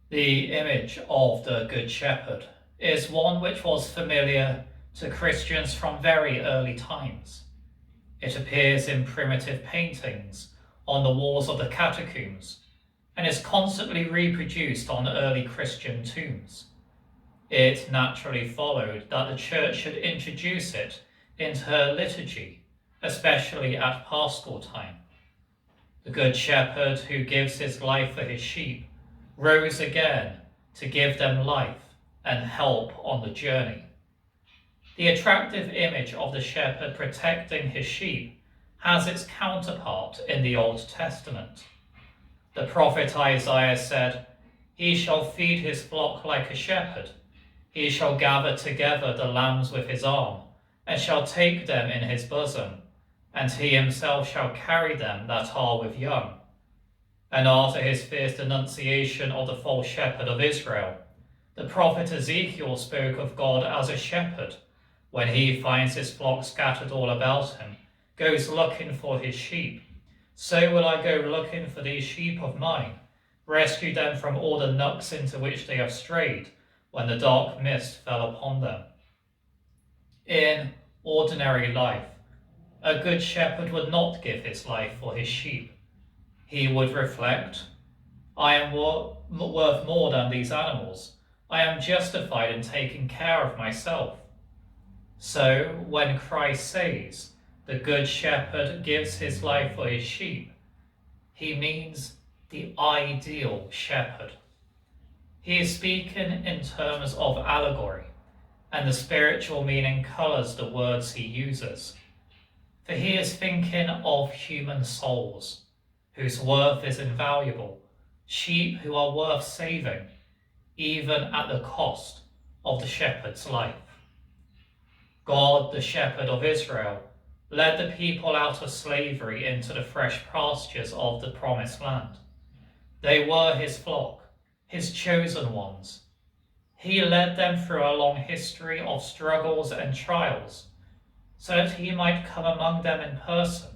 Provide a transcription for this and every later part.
The image of the Good Shepherd is one which was familiar to Christians from very early times. It appears in primitive paintings on the walls of the catacombs and is constantly reproduced on early Christian tombs. It naturally followed that the Church should introduce it into her liturgy, especially at Paschal time. The Good Shepherd who gives his life for his sheep rose again to give them life and help on the journey. The attractive image of the shepherd protecting his sheep has its counterpart in the Old Testament. The prophet Isaiah said, "He shall feed his flock like a shepherd. He shall gather together the lambs with his arm, and shall take them in his bosom, and he himself shall carry them that are with young." And after his fierce denunciation of the false shepherd of Israel, the prophet Ezekiel spoke of God as a shepherd. When he finds his flock scattered all about him, goes looking for his sheep. So will I go looking for these sheep of mine, rescue them from all the nooks into which they have strayed, when the dark mist fell upon them. In ordinary life, a good shepherd would not give his life for his sheep. He would reflect, I am worth more than these animals. I am justified in taking care of myself. So when Christ says, the good shepherd gives his life for his sheep, he means the ideal shepherd. He is speaking in terms of allegory, and the spiritual meaning colours the words he uses. For he is thinking of human souls, whose worth is invaluable, sheep who are worth saving, even at the cost of the shepherd's life. God, the shepherd of Israel, led the people out of slavery into the fresh pastures of the promised land. They were his flock, his chosen ones. He led them through a long history of struggles and trials, so that he might come among them in person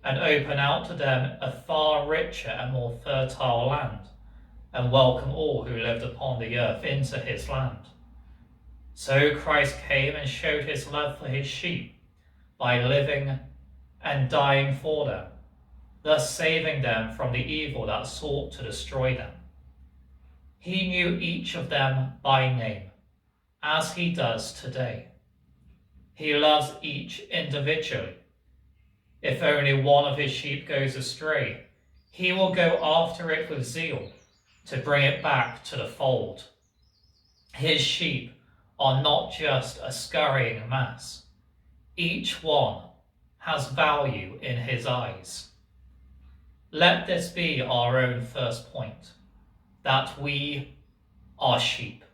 and open out to them a far richer and more fertile land, and welcome all who lived upon the earth into his land. So Christ came and showed his love for his sheep by living and dying for them, thus saving them from the evil that sought to destroy them. He knew each of them by name, as he does today. He loves each individually. If only one of his sheep goes astray, he will go after it with zeal to bring it back to the fold. His sheep are not just a scurrying mass. Each one has value in his eyes. Let this be our own first point, that we are sheep.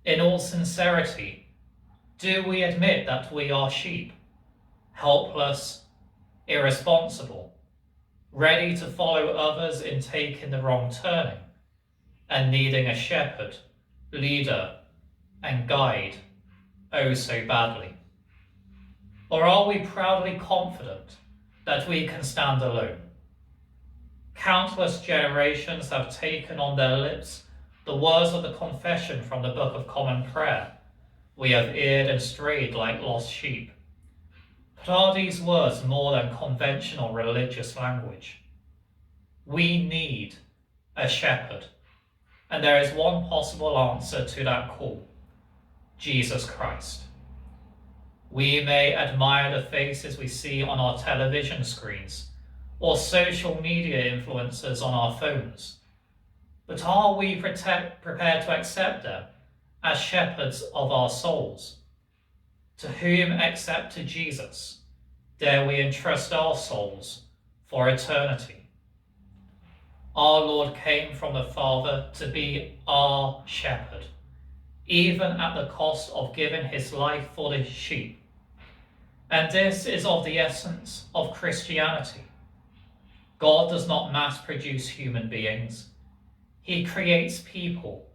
In all sincerity, do we admit that we are sheep? Helpless, irresponsible, ready to follow others in taking the wrong turning, and needing a shepherd, leader, and guide oh so badly? Or are we proudly confident that we can stand alone? Countless generations have taken on their lips the words of the confession from the Book of Common Prayer. We have erred and strayed like lost sheep. But are these words more than conventional religious language? We need a shepherd, and there is one possible answer to that call: Jesus Christ. We may admire the faces we see on our television screens or social media influencers on our phones, but are we prepared to accept them as shepherds of our souls? To whom, except to Jesus, dare we entrust our souls for eternity? Our Lord came from the Father to be our shepherd, even at the cost of giving his life for the sheep. And this is of the essence of Christianity. God does not mass produce human beings. He creates people,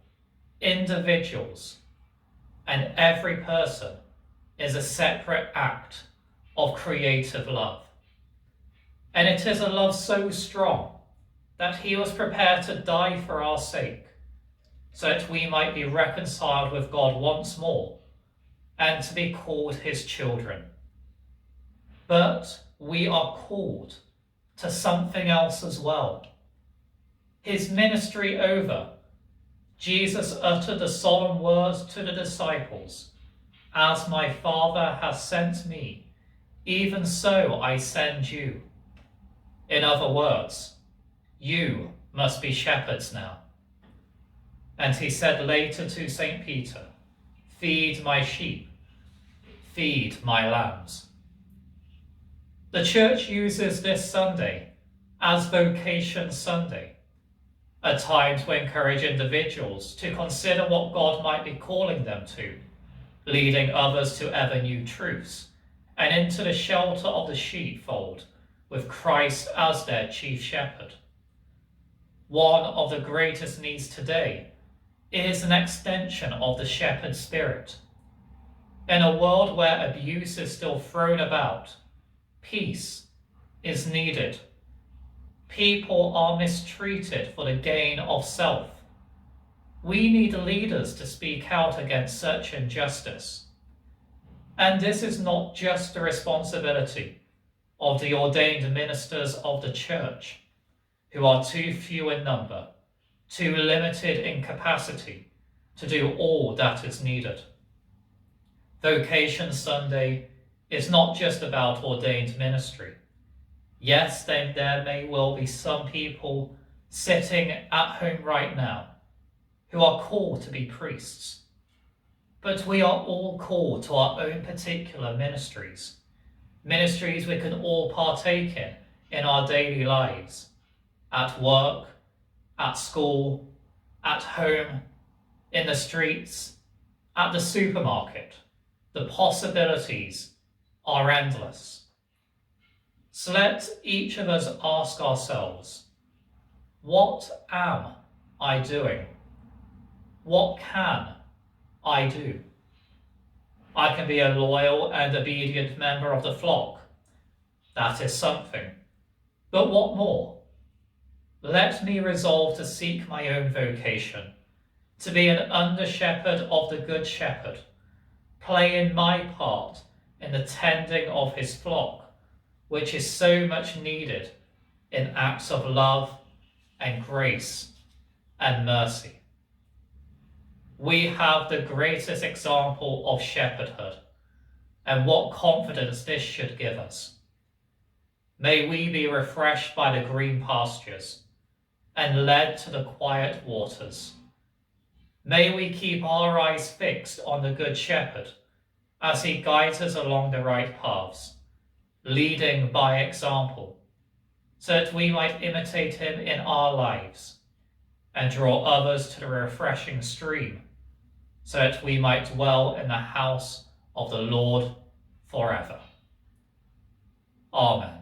individuals, and every person is a separate act of creative love. And it is a love so strong that he was prepared to die for our sake, so that we might be reconciled with God once more and to be called his children. But we are called to something else as well. His ministry over, Jesus uttered the solemn words to the disciples, "As my Father has sent me, even so I send you." In other words, you must be shepherds now. And he said later to St. Peter, "Feed my sheep, feed my lambs." The Church uses this Sunday as Vocations Sunday, a time to encourage individuals to consider what God might be calling them to, leading others to ever new truths and into the shelter of the sheepfold with Christ as their chief shepherd. One of the greatest needs today is an extension of the shepherd spirit. In a world where abuse is still thrown about, peace is needed. People are mistreated for the gain of self. We need leaders to speak out against such injustice. And this is not just the responsibility of the ordained ministers of the Church, who are too few in number, too limited in capacity to do all that is needed. Vocations Sunday is not just about ordained ministry. Yes, there may well be some people sitting at home right now who are called to be priests, but we are all called to our own particular ministries we can all partake in our daily lives, at work, at school, at home, in the streets, at the supermarket. The possibilities are endless. So let each of us ask ourselves, what am I doing? What can I do? I can be a loyal and obedient member of the flock. That is something. But what more? Let me resolve to seek my own vocation, to be an under-shepherd of the Good Shepherd, playing my part in the tending of his flock, which is so much needed in acts of love and grace and mercy. We have the greatest example of shepherdhood, and what confidence this should give us. May we be refreshed by the green pastures and led to the quiet waters. May we keep our eyes fixed on the Good Shepherd as he guides us along the right paths, leading by example, so that we might imitate him in our lives and draw others to the refreshing stream, so that we might dwell in the house of the Lord forever. Amen.